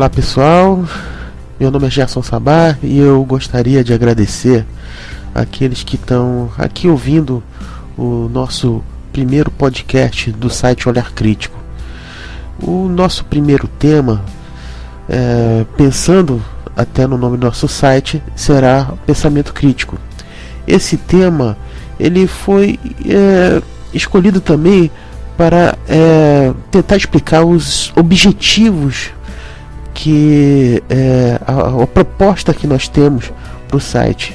Olá pessoal, meu nome é Gerson Sabá e eu gostaria de agradecer àqueles que estão aqui ouvindo o nosso primeiro podcast do site Olhar Crítico. O nosso primeiro tema, pensando até no nome do nosso site, será Pensamento Crítico. Esse tema ele foi escolhido também para tentar explicar os objetivos que a proposta que nós temos para o site,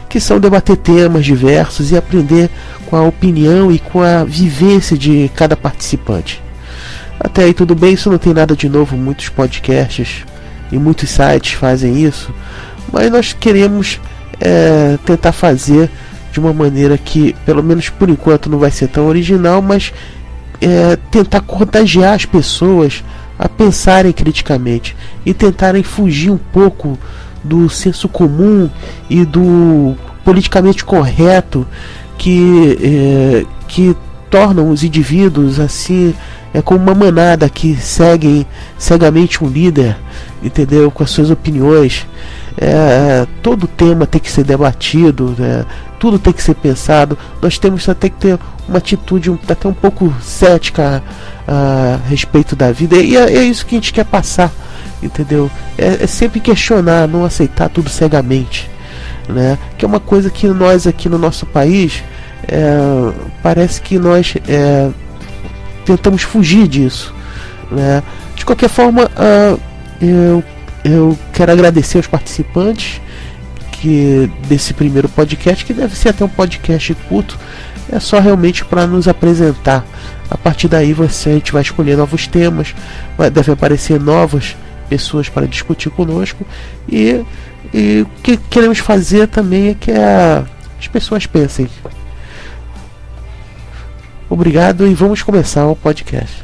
que são debater temas diversos e aprender com a opinião e com a vivência de cada participante. Até aí tudo bem, isso não tem nada de novo, muitos podcasts e muitos sites fazem isso, mas nós queremos tentar fazer de uma maneira que, pelo menos por enquanto, não vai ser tão original, mas tentar contagiar as pessoas a pensarem criticamente e tentarem fugir um pouco do senso comum e do politicamente correto que tornam os indivíduos assim, como uma manada que seguem cegamente um líder, entendeu? Com as suas opiniões. Todo tema tem que ser debatido, né? Tudo tem que ser pensado. Nós temos até que ter uma atitude até um pouco cética a respeito da vida, e é isso que a gente quer passar, entendeu? É sempre questionar, não aceitar tudo cegamente, né? Que é uma coisa que nós aqui no nosso país parece que nós tentamos fugir disso, né? De qualquer forma, eu quero agradecer aos participantes desse primeiro podcast, que deve ser até um podcast curto. É só realmente para nos apresentar. A partir daí a gente vai escolher novos temas, deve aparecer novas pessoas para discutir conosco, e o que queremos fazer também é que as pessoas pensem. Obrigado e vamos começar o podcast.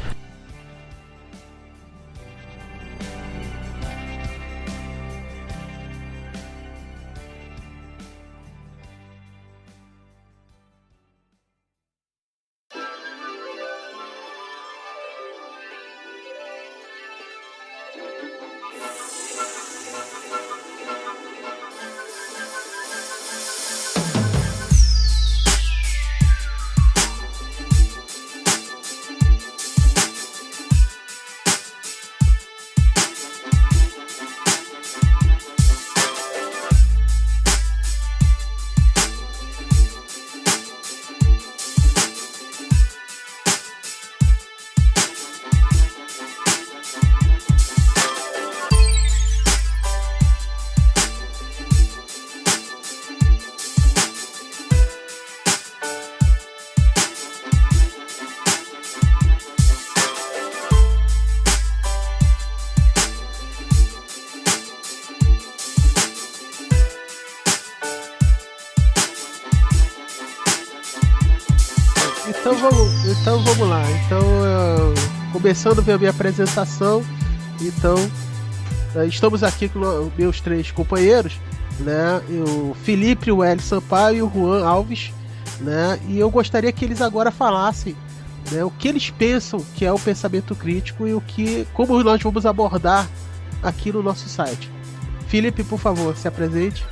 Então vamos lá. Começando a minha apresentação, estamos aqui com meus três companheiros, né? O Felipe, o Hélio Sampaio e o Juan Alves, né? E eu gostaria que eles agora falassem, né, o que eles pensam que é o pensamento crítico e como nós vamos abordar aqui no nosso site. Felipe, por favor, se apresente.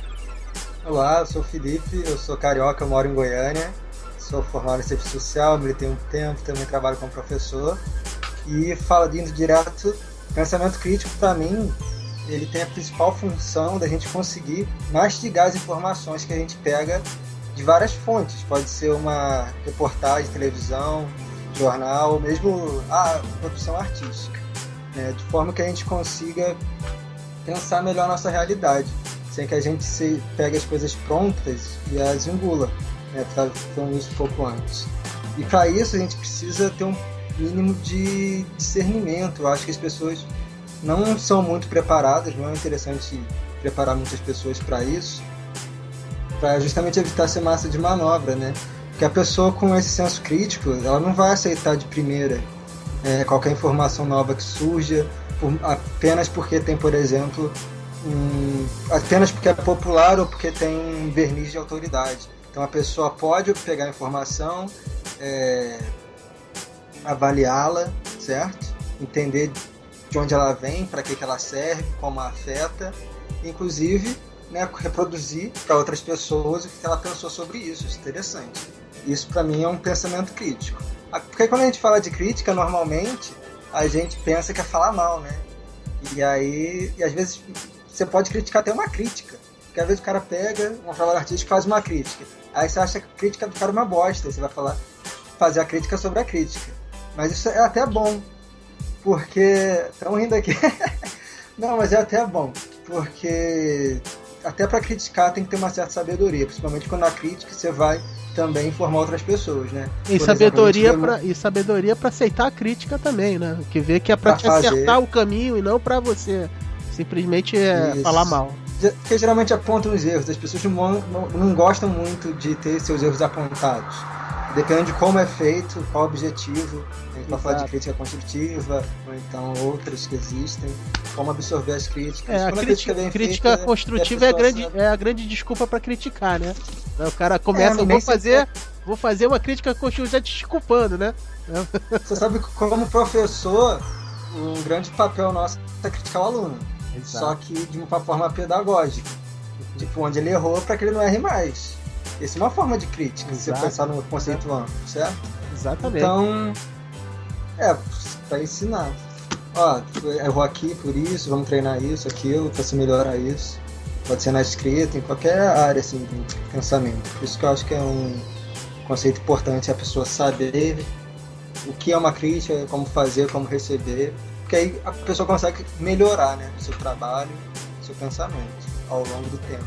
Olá, eu sou o Felipe, eu sou carioca, eu moro em Goiânia. Sou formado em ciência social, militei um tempo, também trabalho como professor. E indo direto, pensamento crítico, para mim, ele tem a principal função da gente conseguir mastigar as informações que a gente pega de várias fontes. Pode ser uma reportagem, televisão, jornal, ou mesmo a profissão artística, né? De forma que a gente consiga pensar melhor a nossa realidade, sem que a gente pegue as coisas prontas e as engula. Estava falando isso um pouco antes. E para isso a gente precisa ter um mínimo de discernimento. Eu acho que as pessoas não são muito preparadas, não é interessante preparar muitas pessoas para isso, para justamente evitar ser massa de manobra, né? Porque a pessoa com esse senso crítico, ela não vai aceitar de primeira qualquer informação nova que surja, apenas porque tem, por exemplo, apenas porque é popular ou porque tem um verniz de autoridade. Então a pessoa pode pegar a informação, avaliá-la, certo? Entender de onde ela vem, para que ela serve, como a afeta, inclusive, né, reproduzir para outras pessoas o que ela pensou sobre isso. Isso é interessante. Isso, para mim, é um pensamento crítico. Porque quando a gente fala de crítica, normalmente, a gente pensa que é falar mal, né? E às vezes, você pode criticar até uma crítica. Porque às vezes o cara pega um trabalho artístico e faz uma crítica. Aí você acha que a crítica do cara é uma bosta. Aí você vai fazer a crítica sobre a crítica. Mas isso é até bom. Porque... Estão rindo aqui. Não, mas é até bom. Porque até para criticar tem que ter uma certa sabedoria. Principalmente quando na crítica você vai também informar outras pessoas, né? E sabedoria para aceitar a crítica também, né? Que vê que é para te acertar o caminho e não para você simplesmente falar mal. Porque geralmente apontam os erros. As pessoas não gostam muito de ter seus erros apontados. Dependendo de como é feito, qual o objetivo. A gente vai falar de crítica construtiva, ou então outras que existem. Como absorver as críticas. A crítica construtiva é a grande desculpa para criticar, né? O cara começa, vou fazer uma crítica construtiva já te desculpando, né? Você sabe que como professor, um grande papel nosso é criticar o aluno. Exato. Só que de uma forma pedagógica. Tipo, onde ele errou para que ele não erre mais. Essa é uma forma de crítica, se você pensar no conceito amplo, certo? Exatamente. Então, para ensinar. Ó, errou aqui por isso, vamos treinar isso, aquilo, para se melhorar isso. Pode ser na escrita, em qualquer área assim, de pensamento. Por isso que eu acho que é um conceito importante a pessoa saber o que é uma crítica, como fazer, como receber. Porque aí a pessoa consegue melhorar, né, o seu trabalho, o seu pensamento ao longo do tempo.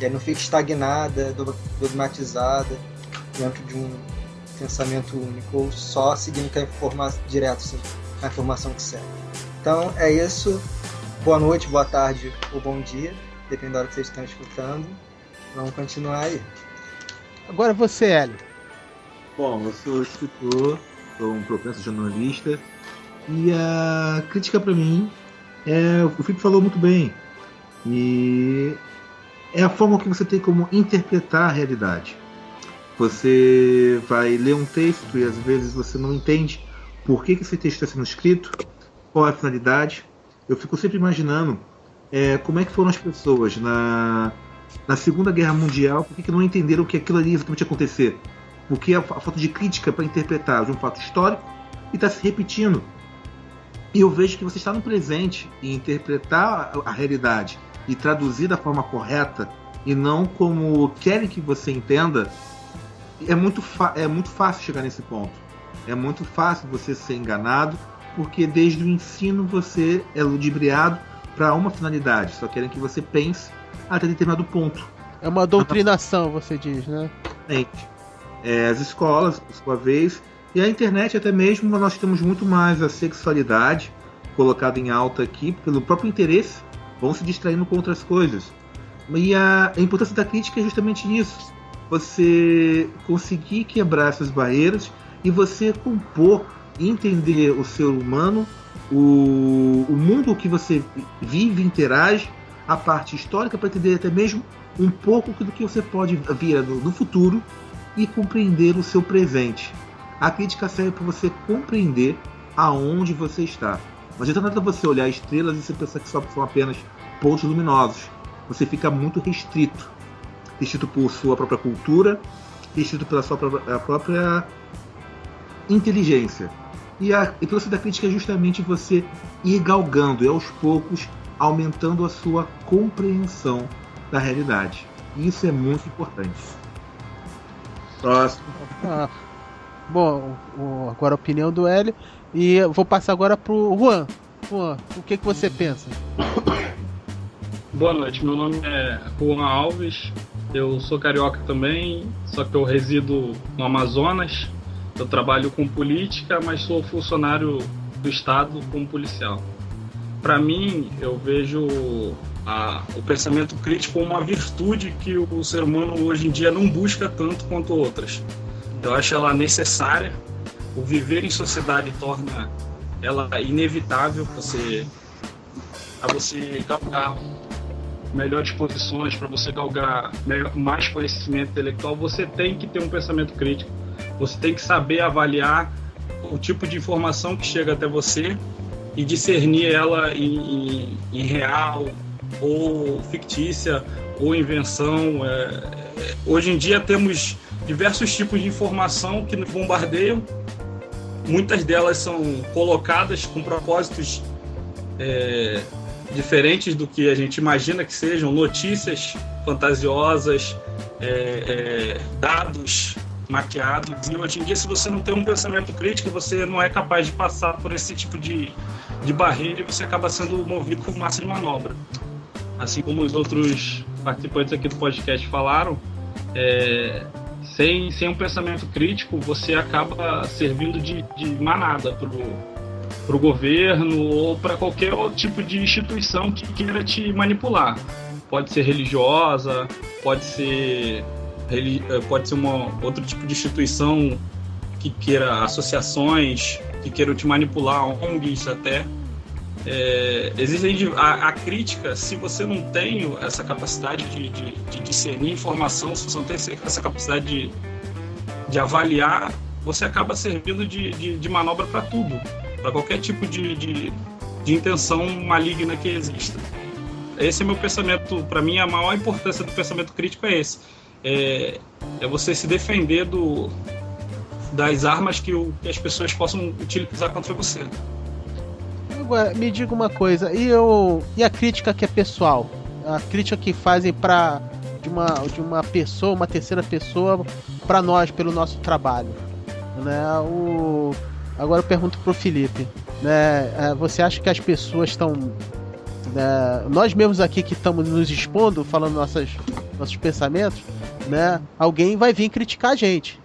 E aí não fica estagnada, dogmatizada dentro de um pensamento único, ou só seguindo que a informação direto, assim, a informação que serve. Então é isso. Boa noite, boa tarde ou bom dia, dependendo da hora que vocês estão escutando. Vamos continuar aí. Agora você, Hélio. Bom, eu sou escritor, sou um propenso jornalista. E a crítica para mim, o Felipe falou muito bem, e é a forma que você tem como interpretar a realidade. Você vai ler um texto e às vezes você não entende por que esse texto está sendo escrito, qual é a finalidade. Eu fico sempre imaginando como é que foram as pessoas na Segunda Guerra Mundial, por que não entenderam que aquilo ali exatamente ia acontecer. Porque a falta de crítica para interpretar de um fato histórico e está se repetindo. E eu vejo que você está no presente e interpretar a realidade e traduzir da forma correta e não como querem que você entenda, é muito fácil chegar nesse ponto. É muito fácil você ser enganado, porque desde o ensino você é ludibriado para uma finalidade. Só querem que você pense até determinado ponto. É uma doutrinação, você diz, né? As escolas, por sua vez, e a internet até mesmo, nós temos muito mais a sexualidade colocada em alta aqui, pelo próprio interesse, vão se distraindo com outras coisas. E a importância da crítica é justamente isso. Você conseguir quebrar essas barreiras e você compor, entender o ser humano, o mundo que você vive, interage, a parte histórica, para entender até mesmo um pouco do que você pode vir no futuro e compreender o seu presente. A crítica serve para você compreender aonde você está. Não adianta nada você olhar estrelas e você pensar que só são apenas pontos luminosos. Você fica muito restrito por sua própria cultura, restrito pela sua própria inteligência. E a importância da crítica é justamente você ir galgando e aos poucos aumentando a sua compreensão da realidade. E isso é muito importante. Próximo. Bom, agora a opinião do Hélio. E eu vou passar agora pro Juan. Juan, o que você pensa? Boa noite, meu nome é Juan Alves. Eu sou carioca também, só que eu resido no Amazonas. Eu trabalho com política, mas sou funcionário do Estado como policial. Para mim, eu vejo o pensamento crítico como uma virtude que o ser humano hoje em dia não busca tanto quanto outras. Eu acho ela necessária. O viver em sociedade torna ela inevitável para você galgar melhores posições, para você galgar mais conhecimento intelectual. Você tem que ter um pensamento crítico. Você tem que saber avaliar o tipo de informação que chega até você e discernir ela em real ou fictícia ou invenção. Hoje em dia temos diversos tipos de informação que nos bombardeiam. Muitas delas são colocadas com propósitos diferentes do que a gente imagina que sejam, notícias fantasiosas, dados maquiados. E hoje em dia, se você não tem um pensamento crítico, você não é capaz de passar por esse tipo de barreira e você acaba sendo movido por massa de manobra. Assim como os outros participantes aqui do podcast falaram, sem um pensamento crítico, você acaba servindo de manada para o governo ou para qualquer outro tipo de instituição que queira te manipular. Pode ser religiosa, pode ser outro tipo de instituição que queira, associações que queiram te manipular, ONGs até. Existem a crítica. Se você não tem essa capacidade de discernir informação, se você não tem essa capacidade de avaliar, você acaba servindo de manobra para tudo, para qualquer tipo de intenção maligna que exista. Esse é meu pensamento. Para mim, a maior importância do pensamento crítico é esse. É você se defender das armas que as pessoas possam utilizar contra você. Agora, me diga uma coisa, e a crítica que é pessoal? A crítica que fazem de uma pessoa, uma terceira pessoa, para nós, pelo nosso trabalho, né? Agora eu pergunto pro Felipe, né? Você acha que as pessoas estão... nós mesmos aqui que estamos nos expondo, falando nossos pensamentos, né? Alguém vai vir criticar a gente,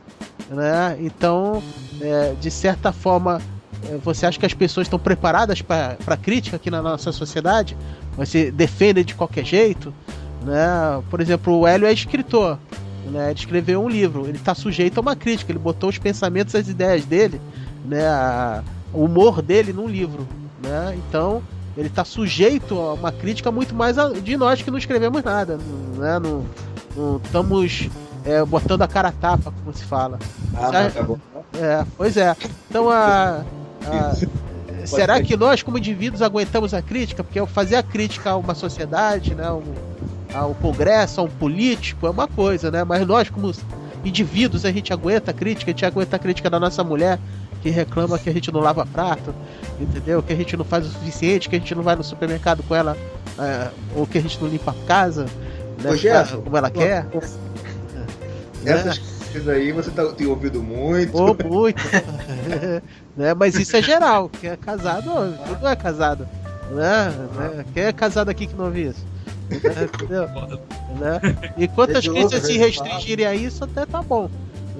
né? Então, de certa forma, você acha que as pessoas estão preparadas para crítica aqui na nossa sociedade? Você defende de qualquer jeito, né? Por exemplo, o Hélio é escritor, né? Ele escreveu um livro, ele está sujeito a uma crítica, ele botou os pensamentos, as ideias dele, né? O humor dele num livro, né? Então ele está sujeito a uma crítica muito mais de nós que não escrevemos nada, né? Não estamos botando a cara a tapa, como se fala. Tá bom. Pois é. Então será que nós, como indivíduos, aguentamos a crítica? Porque fazer a crítica a uma sociedade, né, ao Congresso, a um político, é uma coisa, né? Mas nós, como indivíduos, a gente aguenta a crítica, da nossa mulher que reclama que a gente não lava prato, entendeu? Que a gente não faz o suficiente, que a gente não vai no supermercado com ela, ou que a gente não limpa a casa, né, como ela quer. Essas coisas aí você tem ouvido muito. Muito. Né? Mas isso é geral. Quem é casado, não é casado. Né? Quem é casado aqui que não ouve isso? Entendeu? Né? E quanto as críticas se restringirem a isso, até tá bom.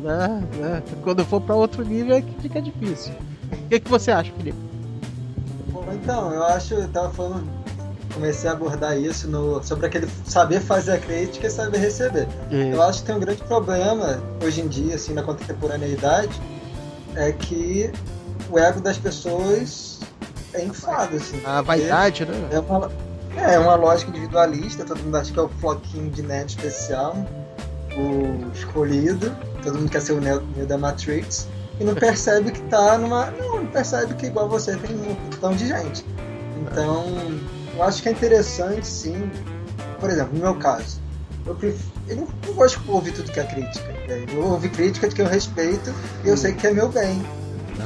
Né? Quando for para outro nível é que fica difícil. O que você acha, Felipe? Bom, então, eu tava falando, comecei a abordar isso sobre aquele saber fazer a crítica e saber receber. Eu acho que tem um grande problema hoje em dia, assim, na contemporaneidade, é que o ego das pessoas é inflado, assim. A vaidade, né? É uma lógica individualista, todo mundo acha que é o floquinho de nerd especial, o escolhido, todo mundo quer ser o Neo da Matrix, e não percebe que não percebe que igual você tem um montão de gente. Então, eu acho que é interessante, sim. Por exemplo, no meu caso, eu não gosto de ouvir tudo que é crítica. Eu vou ouvir crítica de quem eu respeito e eu sei que é meu bem,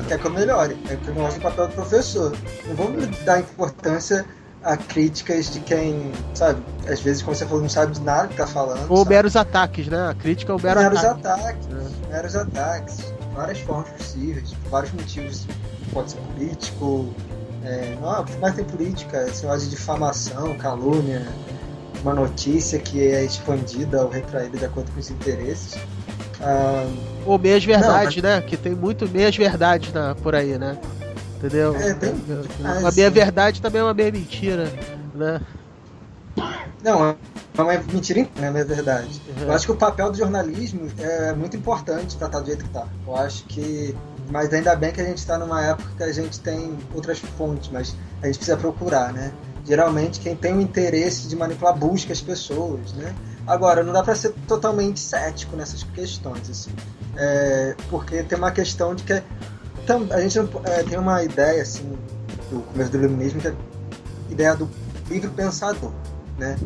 quer que eu melhore. É que eu mostro o papel do professor. Não vou me dar importância a críticas de quem, sabe, às vezes, como você falou, não sabe de nada que tá falando. Ou meros ataques, né? A crítica é o meros ataque. Meros ataques. Várias formas possíveis, por vários motivos. Pode ser político. Mas tem política, esse negócio de difamação, calúnia, uma notícia que é expandida ou retraída de acordo com os interesses. Ou meias verdade, né? Que tem muito meias verdade por aí, né? Entendeu? Uma meia verdade também é uma meia mentira, né? Não, é uma mentira, é meia verdade. Eu acho que o papel do jornalismo é muito importante para estar do jeito que tá. Eu acho que... Mas ainda bem que a gente está numa época que a gente tem outras fontes, mas a gente precisa procurar, né? Geralmente quem tem o interesse de manipular busca as pessoas, né? Agora, não dá para ser totalmente cético nessas questões, assim. Porque tem uma questão de que a gente tem uma ideia, assim, do começo do iluminismo, que é a ideia do livre pensador, né?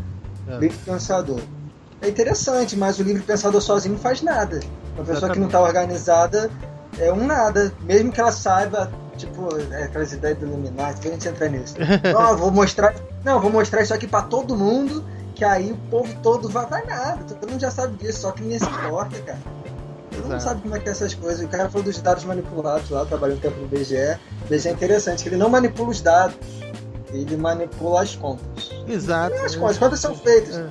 Livre pensador. É interessante, mas o livre pensador sozinho não faz nada. Uma pessoa que não está organizada é um nada, mesmo que ela saiba, tipo, aquelas ideias do Illuminati, que a gente entra nisso. Vou mostrar isso aqui para todo mundo, que aí o povo todo vai nada, todo mundo já sabe disso, só que ninguém se importa, cara. Todo mundo sabe como é que é essas coisas. O cara falou dos dados manipulados lá, trabalhando um tempo no BGE. O BGE é interessante, que ele não manipula os dados, ele manipula as contas. Exato. As contas são feitas.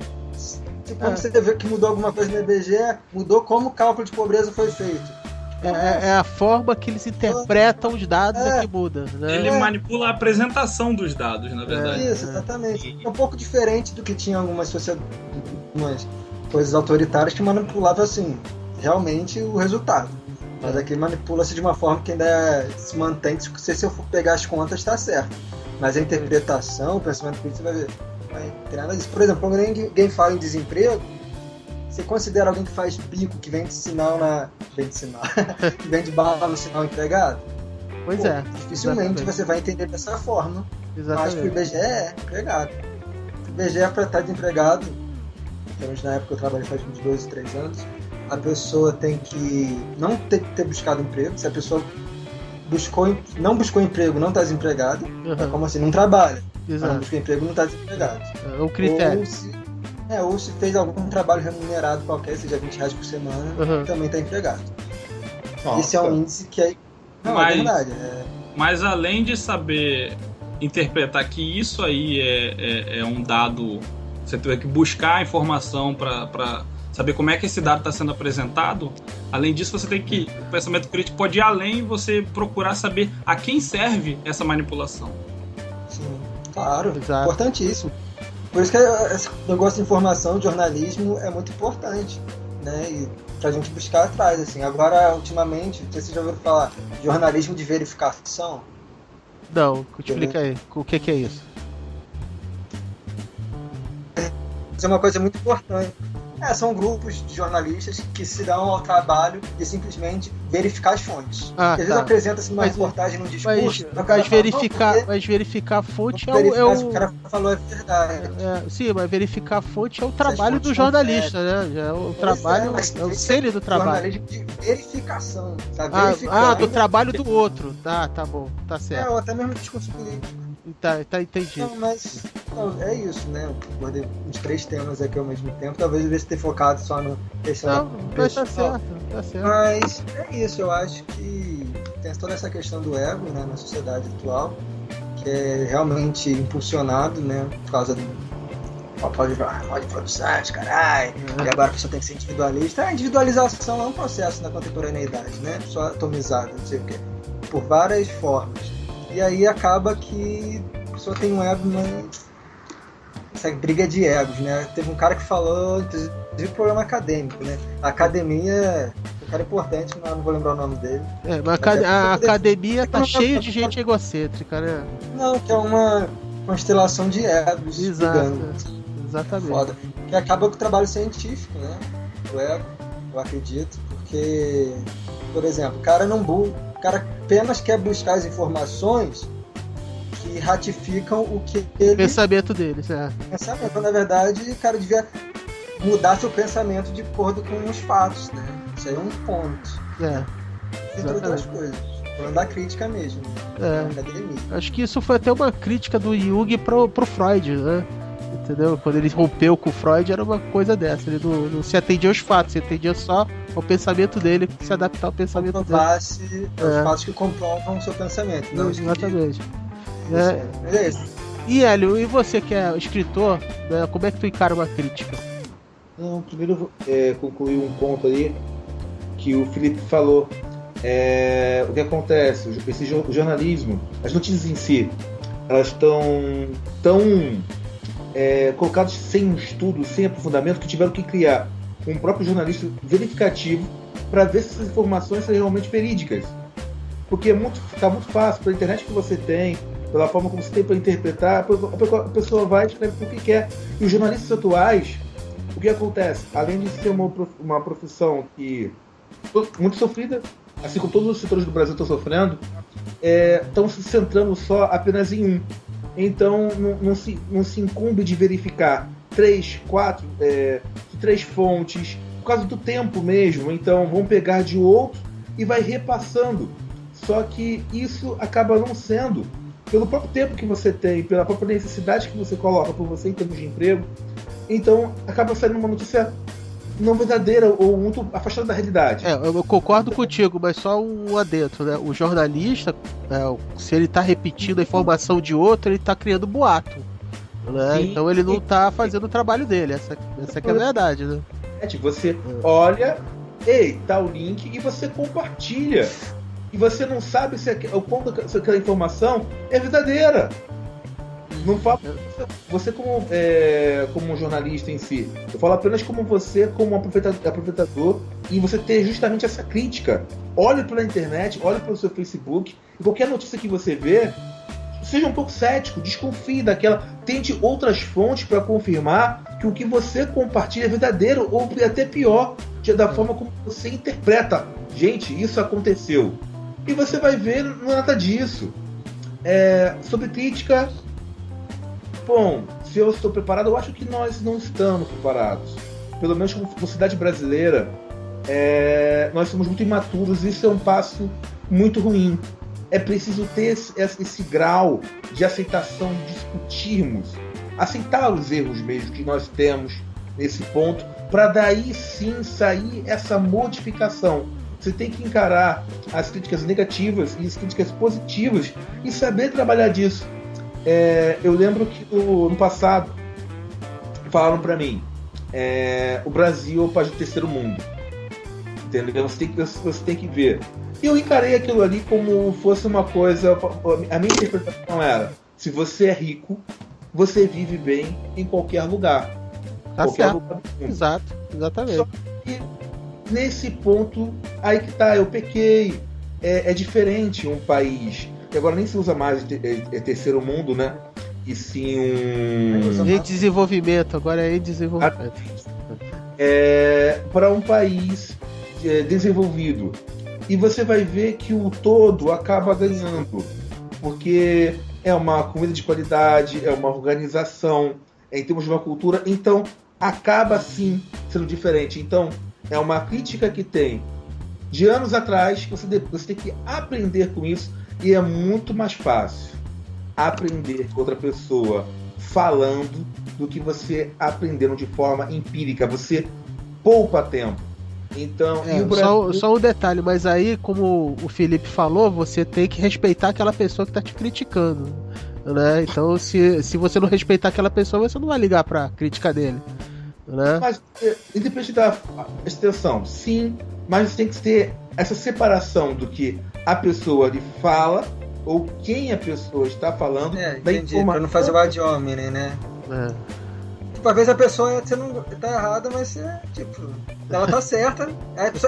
Quando você vê que mudou alguma coisa no IBGE, mudou como o cálculo de pobreza foi feito. É a forma que eles interpretam os dados que muda. Né? Ele manipula a apresentação dos dados, na verdade. Isso, exatamente. É um pouco diferente do que tinha algumas sociedades, algumas coisas autoritárias que manipulavam assim, realmente o resultado. Mas aqui manipula-se de uma forma que ainda se mantém, se eu for pegar as contas, está certo. Mas a interpretação, o pensamento crítico, você vai ver. Vai ter nada disso. Por exemplo, quando alguém fala em desemprego, você considera alguém que faz bico, que vende sinal que vende bala no sinal empregado? Pois dificilmente você vai entender dessa forma. Exatamente. Mas pro IBGE é empregado. O IBGE é para estar desempregado, pelo menos na época que eu trabalhei faz uns 2, 3 anos, a pessoa tem que não ter buscado emprego. Se a pessoa não buscou emprego, não está desempregado, é como assim, não trabalha. Exato. Não buscou emprego, não está desempregado. É o critério. Ou se fez algum trabalho remunerado qualquer, seja R$20 por semana, também está empregado. Nossa. Esse é um índice que é... Não, é verdade. Mas além de saber interpretar que isso aí é um dado, você tem que buscar a informação para saber como é que esse dado está sendo apresentado. Além disso, você tem que... O pensamento crítico pode ir além e você procurar saber a quem serve essa manipulação. Sim, claro. Exato. Importantíssimo. Por isso que esse negócio de informação, de jornalismo, é muito importante, né? E pra gente buscar atrás, assim. Agora, ultimamente, não sei se vocês já ouviram falar, jornalismo de verificação. Não, explica aí. O que é isso? Isso é uma coisa muito importante. São grupos de jornalistas que se dão ao trabalho de simplesmente verificar as fontes. Às vezes apresenta-se numa reportagem, num discurso... Mas verificar a fonte é o... O cara falou é verdade. Sim, mas verificar a fonte é o trabalho do jornalista, né? É o trabalho, é o selho do trabalho. Jornalismo de verificação, sabe? Do trabalho do outro. Tá bom, tá certo. Ou até mesmo discurso político. Tá entendido. É isso, né? Eu guardei uns 3 temas aqui ao mesmo tempo. Talvez eu devesse ter focado só no questão mas tá certo. Mas é isso, eu acho que tem toda essa questão do ego, né, na sociedade atual, que é realmente impulsionado, né, por causa do pode produção, caralho, e agora a pessoa tem que ser individualista. A individualização é um processo na contemporaneidade, né? Só atomizado, não sei o quê, por várias formas. E aí acaba que a pessoa tem um ego, essa briga de egos, né? Teve um cara que falou, inclusive, problema acadêmico, né? A academia é um cara importante, não vou lembrar o nome dele. Mas a academia tá cheia de gente egocêntrica, né? Não, que é uma constelação de egos. Exatamente. Foda. Que acaba com o trabalho científico, né? O ego, eu acredito, porque, por exemplo, o cara apenas quer buscar as informações que ratificam o que ele... pensamento dele, certo. Pensamento, na verdade, o cara devia mudar seu pensamento de acordo com os fatos, né? Isso aí é um ponto. Entre outras coisas. Falando da crítica mesmo. Acho que isso foi até uma crítica do Jung pro Freud, né? Entendeu? Quando ele rompeu com o Freud, era uma coisa dessa. Ele não se atendia aos fatos, se atendia só ao pensamento dele, se adaptar ao pensamento dele. Os fatos que comprovam o seu pensamento. Não, exatamente. É isso. E Hélio, e você que é escritor, né, como é que tu encara uma crítica? Não, primeiro concluir um ponto ali que o Felipe falou. O que acontece? O jornalismo, as notícias em si, elas estão tão colocadas sem um estudo, sem aprofundamento, que tiveram que criar um próprio jornalista verificativo para ver se essas informações são realmente verídicas. Porque fica muito fácil, pela internet que você tem, pela forma como você tem para interpretar, a pessoa vai e escreve o que quer. E os jornalistas atuais, o que acontece? Além de ser uma profissão que muito sofrida, assim como todos os setores do Brasil estão sofrendo, estão se centrando só apenas em um. Então não se incumbe de verificar 3, 4, 3 fontes, por causa do tempo mesmo. Então vão pegar de outro e vai repassando. Só que isso acaba não sendo, pelo próprio tempo que você tem, pela própria necessidade que você coloca por você em termos de emprego. Então acaba saindo uma notícia não verdadeira ou muito afastada da realidade. Eu concordo contigo, mas só um adentro, né? O jornalista, se ele está repetindo a informação de outro, ele está criando boato, né? Então ele não está fazendo o trabalho dele. Essa que é a verdade, né? Você olha, tá o link e você compartilha. E você não sabe se aquela informação é verdadeira. Não falo você como jornalista em si. Eu falo apenas como você, como aproveitador, e você ter justamente essa crítica. Olhe pela internet, olhe pelo seu Facebook, e qualquer notícia que você vê, seja um pouco cético, desconfie daquela. Tente outras fontes para confirmar que o que você compartilha é verdadeiro, ou até pior, da forma como você interpreta. Gente, isso aconteceu. E você vai ver, não é nada disso. Sobre crítica, bom, se eu estou preparado, eu acho que nós não estamos preparados. Pelo menos como sociedade brasileira, nós somos muito imaturos, isso é um passo muito ruim. É preciso ter esse grau de aceitação, de discutirmos, aceitar os erros mesmo que nós temos nesse ponto, para daí sim sair essa modificação. Você tem que encarar as críticas negativas e as críticas positivas e saber trabalhar disso. Eu lembro que no passado falaram para mim, o Brasil é o país do terceiro mundo, entendeu? Você tem que ver. E eu encarei aquilo ali como fosse uma coisa. A minha interpretação era: se você é rico, você vive bem em qualquer lugar. Tá certo. Lugar do mundo. Exato, exatamente. Só que nesse ponto, aí que tá, eu pequei. É diferente um país. E agora nem se usa mais terceiro mundo, né? E sim em desenvolvimento, agora é em desenvolvimento. Para um país desenvolvido. E você vai ver que o todo acaba ganhando. Porque é uma comida de qualidade, é uma organização, em termos de uma cultura. Então, acaba sim sendo diferente. Então, é uma crítica que tem de anos atrás, que você tem que aprender com isso. E é muito mais fácil aprender com outra pessoa falando do que você aprendendo de forma empírica. Você poupa tempo. Então, só um detalhe, mas aí, como o Felipe falou, você tem que respeitar aquela pessoa que está te criticando, né? Então, se você não respeitar aquela pessoa, você não vai ligar para a crítica dele, né? Mas, independente da extensão, sim, mas tem que ter essa separação do que a pessoa lhe fala ou quem a pessoa está falando. Da informação. Para não fazer o ad hominem, né? Tipo, às vezes a pessoa você não tá errada, mas ela tá certa.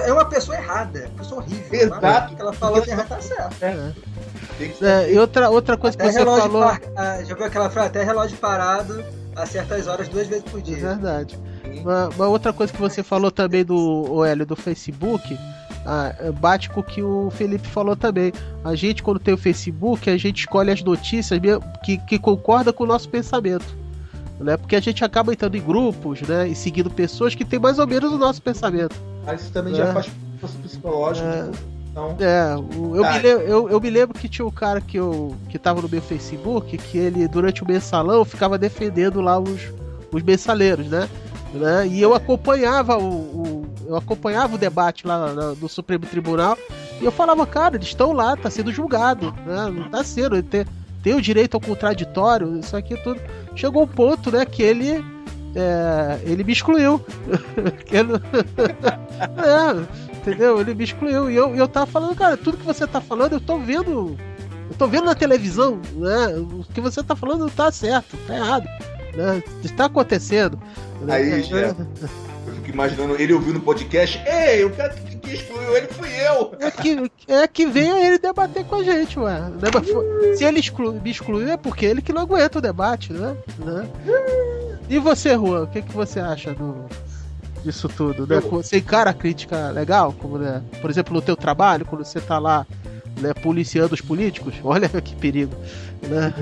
É uma pessoa errada, uma pessoa horrível. Exato. O que ela falou de errado tá certo. E outra coisa que você falou. Já viu aquela frase? Até relógio parado a certas horas 2 vezes por dia. É verdade. Uma outra coisa que você falou também do Hélio, do Facebook, bate com o que o Felipe falou também. A gente, quando tem o Facebook, a gente escolhe as notícias que concordam com o nosso pensamento, né? Porque a gente acaba entrando em grupos, né? E seguindo pessoas que têm mais ou menos o nosso pensamento. Mas isso também já faz parte psicológico. Então... eu me lembro que tinha um cara que tava no meu Facebook, que ele, durante o mensalão, ficava defendendo lá os mensaleiros, né? E eu acompanhava o debate lá no Supremo Tribunal, e eu falava, cara, eles estão lá, tá sendo julgado, né? Não tá sendo, tem o direito ao contraditório, isso aqui tudo. Chegou um ponto, né, que ele me excluiu. Entendeu? Ele me excluiu. E eu tava falando, cara, tudo que você tá falando, eu tô vendo na televisão, né? O que você tá falando não tá certo, tá errado, né? Está acontecendo. Aí, eu fico imaginando ele ouvindo no podcast. Ei, o cara que excluiu ele fui eu. Que venha ele debater com a gente, ué. Se ele me excluiu, é porque ele que não aguenta o debate, né? E você, Juan, o que você acha disso tudo, né? Você encara a crítica legal, como, né? Por exemplo, no teu trabalho, quando você tá lá, né, policiando os políticos, olha que perigo, né?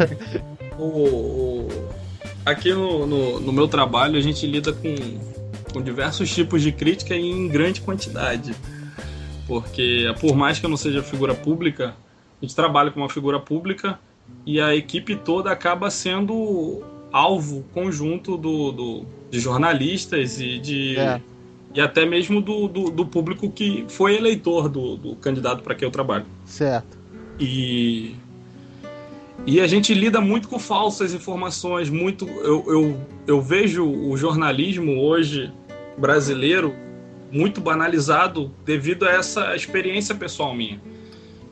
Aqui no meu trabalho a gente lida com diversos tipos de crítica em grande quantidade, porque por mais que eu não seja figura pública, a gente trabalha com uma figura pública e a equipe toda acaba sendo alvo conjunto de jornalistas e até mesmo do público que foi eleitor do candidato para quem eu trabalho. Certo. E a gente lida muito com falsas informações. Eu vejo o jornalismo hoje brasileiro muito banalizado devido a essa experiência pessoal minha.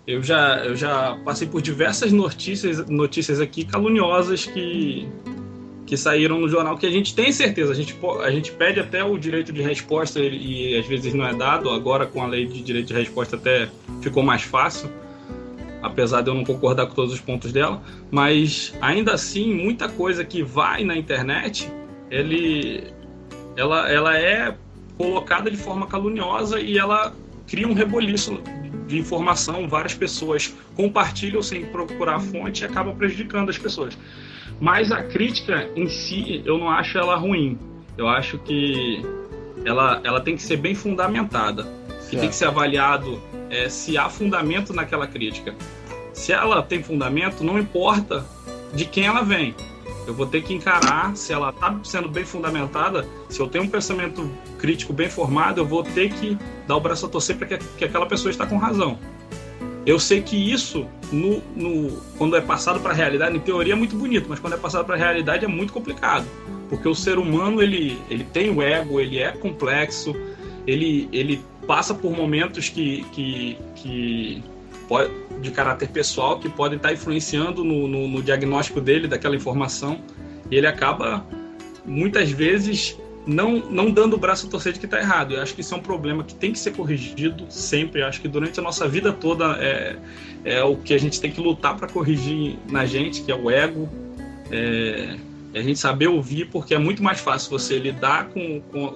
Eu já passei por diversas notícias aqui caluniosas que saíram no jornal, que a gente tem certeza, a gente pede até o direito de resposta e às vezes não é dado. Agora com a lei de direito de resposta até ficou mais fácil, apesar de eu não concordar com todos os pontos dela, mas ainda assim muita coisa que vai na internet ela é colocada de forma caluniosa e ela cria um reboliço de informação. Várias pessoas compartilham sem procurar a fonte e acaba prejudicando as pessoas. Mas a crítica em si, eu não acho ela ruim. Eu acho que ela tem que ser bem fundamentada. E tem que ser avaliado se há fundamento naquela crítica. Se ela tem fundamento, não importa de quem ela vem. Eu vou ter que encarar se ela está sendo bem fundamentada. Se eu tenho um pensamento crítico bem formado, eu vou ter que dar o braço a torcer para que aquela pessoa está com razão. Eu sei que isso, quando é passado para a realidade, em teoria é muito bonito, mas quando é passado para a realidade é muito complicado. Porque o ser humano, ele tem o ego, ele é complexo, ele passa por momentos que de caráter pessoal, que podem estar influenciando no diagnóstico dele, daquela informação, e ele acaba, muitas vezes, não dando o braço a torcer de que está errado. Eu acho que isso é um problema que tem que ser corrigido sempre. Eu acho que durante a nossa vida toda é o que a gente tem que lutar para corrigir na gente, que é o ego, a gente saber ouvir, porque é muito mais fácil você lidar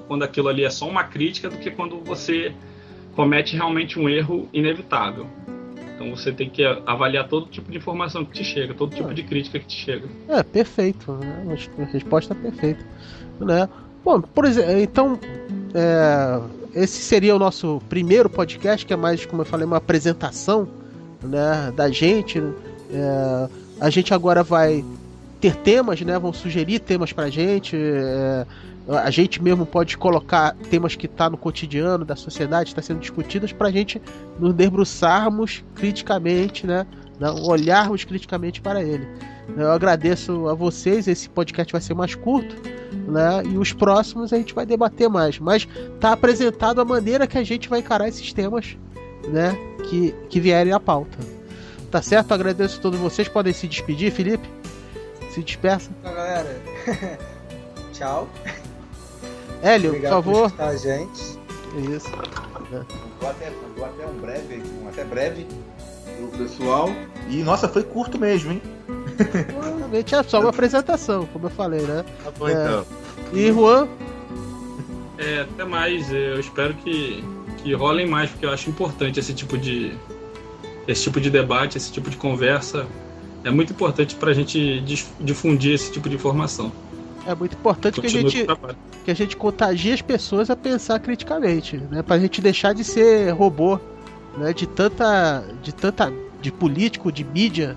quando aquilo ali é só uma crítica do que quando você comete realmente um erro inevitável. Então você tem que avaliar todo tipo de informação que te chega, todo tipo de crítica que te chega. Perfeito, né? A resposta é perfeita, né? Bom, por exemplo, então esse seria o nosso primeiro podcast, que é mais, como eu falei, uma apresentação, né, da gente. A gente agora vai ter temas, né? Vão sugerir temas pra gente. A gente mesmo pode colocar temas que tá no cotidiano da sociedade, está sendo discutidos, pra gente nos debruçarmos criticamente, né? Olharmos criticamente para ele. Eu agradeço a vocês. Esse podcast vai ser mais curto, né? E os próximos a gente vai debater mais. Mas tá apresentado a maneira que a gente vai encarar esses temas, né? Que vierem à pauta. Tá certo? Agradeço a todos vocês. Podem se despedir, Felipe? Se despeça. Então, galera, tchau. Hélio, Obrigado por favor. Por escutar a gente. Isso. Vou até um até breve pro pessoal. E nossa, foi curto mesmo, hein? Realmente é só uma apresentação, como eu falei, né? Tá bom, então. E Juan? Até mais. Eu espero que rolem mais, porque eu acho importante esse tipo de debate, esse tipo de conversa. É muito importante para a gente difundir esse tipo de informação. É muito importante que a gente contagie as pessoas a pensar criticamente, né? Pra gente deixar de ser robô, né? De político, de mídia,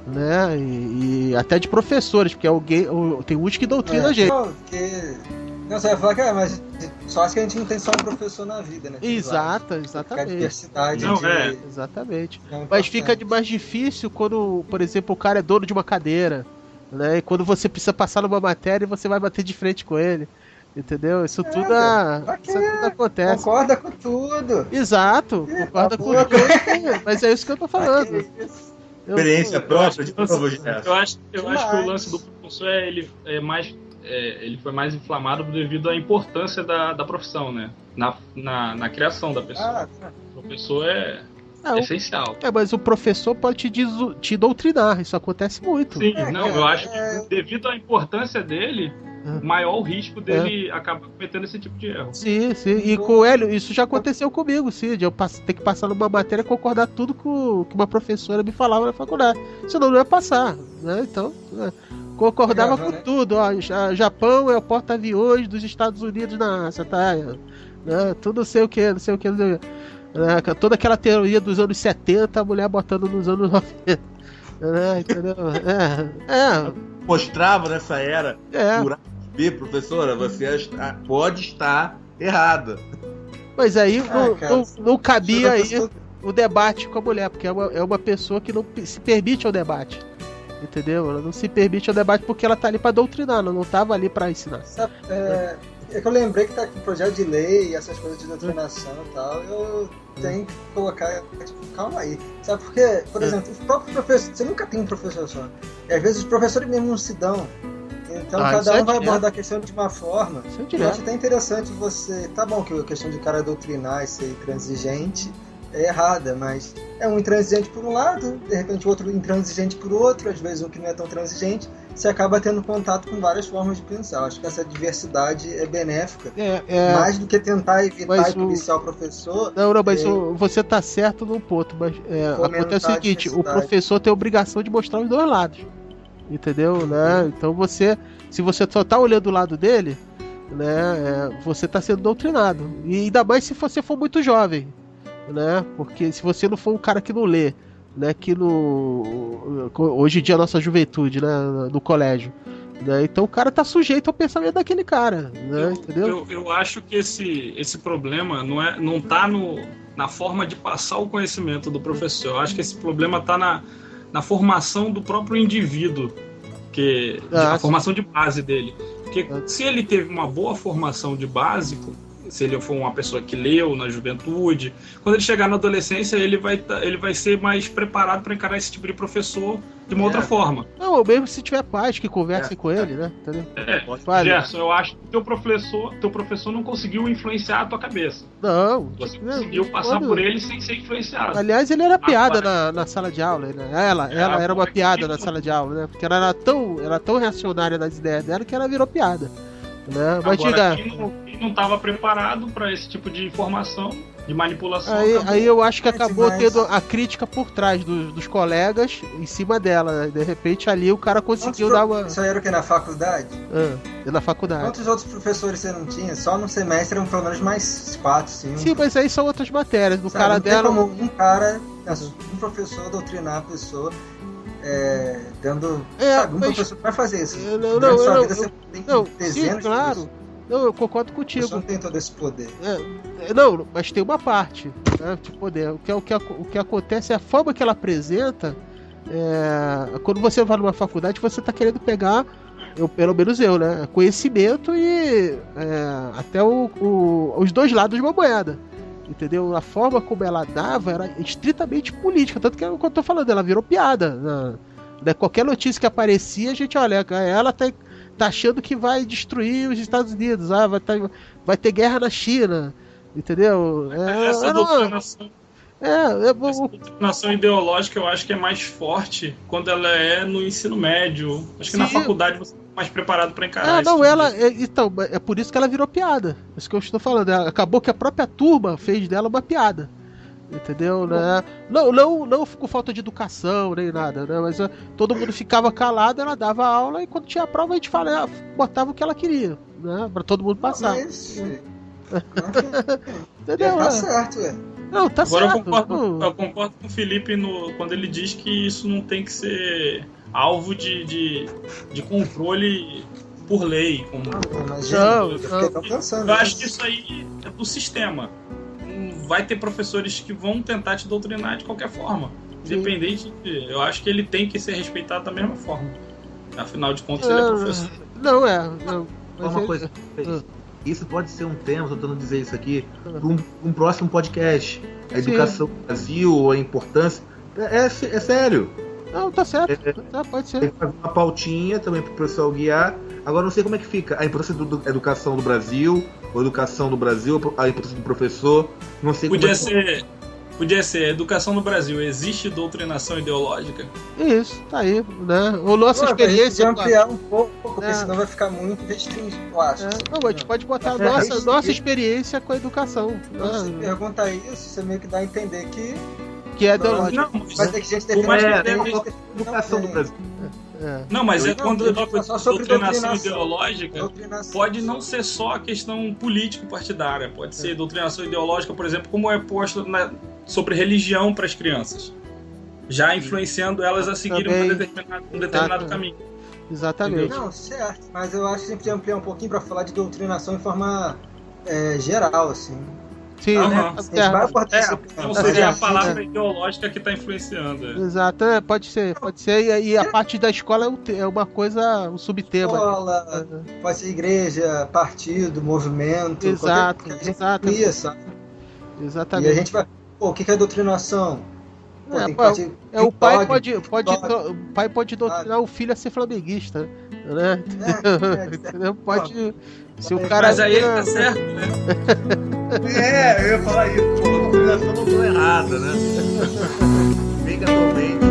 né? E até de professores, porque tem uns que doutrina a gente. Não, você vai falar que mas só acho que a gente não tem só um professor na vida, né? Exatamente. A diversidade Exatamente. Mas fica mais difícil quando, por exemplo, o cara é dono de uma cadeira, né? E quando você precisa passar numa matéria, você vai bater de frente com ele. Entendeu? Isso tudo acontece. Concorda com tudo. Concorda com tudo. Mas é isso que eu tô falando. Experiência própria de novo, Eu acho que o lance do professor ele foi mais inflamado devido à importância da profissão, né? Na criação da pessoa. O professor é essencial. Mas o professor pode te doutrinar, isso acontece muito. Sim, eu acho que devido à importância dele, maior o risco dele acabar cometendo esse tipo de erro. Sim. E com o Hélio, isso já aconteceu comigo, sim, de eu ter que passar numa matéria e concordar tudo com que uma professora me falava na faculdade. Senão não ia passar, né? Então, concordava com tudo. Ó, Japão é o porta-aviões dos Estados Unidos na Ásia, tá? Né? Tudo não sei o que. Toda aquela teoria dos anos 70, a mulher botando nos anos 90. Entendeu? Mostrava nessa era por A ou B, professora, você pode estar errada. Mas aí não cabia aí o debate com a mulher, porque é uma pessoa que não se permite ao debate. Entendeu? Ela não se permite ao debate porque ela tá ali pra doutrinar, ela não tava ali pra ensinar. É que eu lembrei que tá com projeto de lei e essas coisas de doutrinação e tal, eu tenho que colocar, tipo, calma aí. Sabe por quê? Por exemplo, o próprio professor, você nunca tem um professor só. E às vezes os professores mesmo não se dão. Então cada um vai abordar a questão de uma forma. Eu acho até interessante você... Tá bom que a questão de cara doutrinar e ser intransigente é errada, mas é um intransigente por um lado, de repente outro intransigente por outro, às vezes um que não é tão transigente, você acaba tendo contato com várias formas de pensar. Eu acho que essa diversidade é benéfica, mais do que tentar evitar e policiar o professor. Não, mas você tá certo num ponto, mas acontece o seguinte, o professor tem a obrigação de mostrar os dois lados, entendeu? Né? Então se você só tá olhando o lado dele, né, você tá sendo doutrinado, e ainda mais se você for muito jovem, né? Porque se você não for um cara que não lê, né? Que hoje em dia a nossa juventude, né? No colégio, né? Então o cara tá sujeito ao pensamento daquele cara, né? Entendeu? Eu acho que esse problema não tá na forma de passar o conhecimento do professor. Eu acho que esse problema tá na formação do próprio indivíduo, a formação de base dele. Porque se ele teve uma boa formação de básico, se ele for uma pessoa que leu na juventude, quando ele chegar na adolescência, ele vai ser mais preparado para encarar esse tipo de professor de uma outra forma. Não, ou mesmo se tiver pais que conversem com ele, né? Entendeu? Gerson, eu acho que teu professor não conseguiu influenciar a tua cabeça. Não. Você conseguiu passar por ele sem ser influenciado. Aliás, ele era piada na sala de aula, né? Ela era uma piada na sala de aula, né? Porque ela era tão reacionária nas ideias dela que ela virou piada. Né? Mas agora, quem não estava preparado para esse tipo de informação, de manipulação. Aí eu acho que acabou tendo a crítica por trás dos colegas em cima dela, né? De repente ali o cara conseguiu dar uma... Isso aí era o que? Na faculdade? Na faculdade. Quantos outros professores você não tinha? Só no semestre eram pelo menos mais 4, 5. Sim, mas aí são outras matérias. Do cara dela. Como um professor doutrinar a pessoa. Um professor vai fazer isso. Sim, claro. Não, eu concordo contigo. O professor não tem todo esse poder. Não, mas tem uma parte, né, de poder. O que acontece é a forma que ela apresenta. Quando você vai numa faculdade, você está querendo pegar, pelo menos eu, né, conhecimento e até os dois lados de uma moeda. Entendeu? A forma como ela dava era estritamente política. Tanto que é o que eu tô falando, ela virou piada. Qualquer notícia que aparecia, a gente olha, ela tá achando que vai destruir os Estados Unidos. Vai ter guerra na China. Entendeu? Essa doutrinação ideológica eu acho que é mais forte quando ela é no ensino médio. Acho que na faculdade você tá mais preparado para encarar isso. Então, é por isso que ela virou piada. É isso que eu estou falando. Acabou que a própria turma fez dela uma piada. Entendeu? Né? Não com falta de educação nem nada, né? Mas todo mundo ficava calado, ela dava aula e quando tinha a prova a gente botava o que ela queria, né? Para todo mundo passar. Entendeu? Tá certo, Não, tá agora certo. Eu concordo com o Felipe quando ele diz que isso não tem que ser alvo de controle por lei. Eu acho que isso aí é do sistema. Vai ter professores que vão tentar te doutrinar de qualquer forma. Independente eu acho que ele tem que ser respeitado da mesma forma. Afinal de contas, ele é professor. Uma coisa. Isso pode ser um tema, estou tentando dizer isso aqui, para um próximo podcast. A educação no Brasil, a importância. É sério. Não, tá certo. Pode ser. Tem que fazer uma pautinha também para o pessoal guiar. Agora não sei como é que fica a importância da educação do Brasil, a educação do Brasil, a importância do professor. Não sei podia ser Podia ser, educação no Brasil, existe doutrinação ideológica? Isso, tá aí, né? Ou nossa Pô, experiência. A gente ampliar um pouco, porque senão vai ficar muito restringido, eu acho. Não, a gente pode botar a Mas nossa experiência com a educação. Quando você pergunta isso, você meio que dá a entender que é ideológico. Não, vai ter que gente defender educação do Brasil. Não, mas quando eu digo doutrinação doutrinação. ideológica, pode não ser só a questão político-partidária, pode ser doutrinação ideológica, por exemplo, como é posto sobre religião para as crianças, já influenciando elas a seguirem um determinado caminho. Exatamente. Não, certo, mas eu acho que a gente podia ampliar um pouquinho para falar de doutrinação em forma geral, assim. Sim, não seria a palavra ideológica que está influenciando. Exato, pode ser. E a parte da escola é uma coisa, um subtema. Escola, pode ser igreja, partido, movimento. Exato. Exatamente. E a gente vai. O que é doutrinação? O pai pode doutrinar o filho a ser flamenguista, né? Pode. Se o cara. Mas aí ele tá certo, né? Eu ia falar isso. A doutrinação não tô errada, né? Bem que atualmente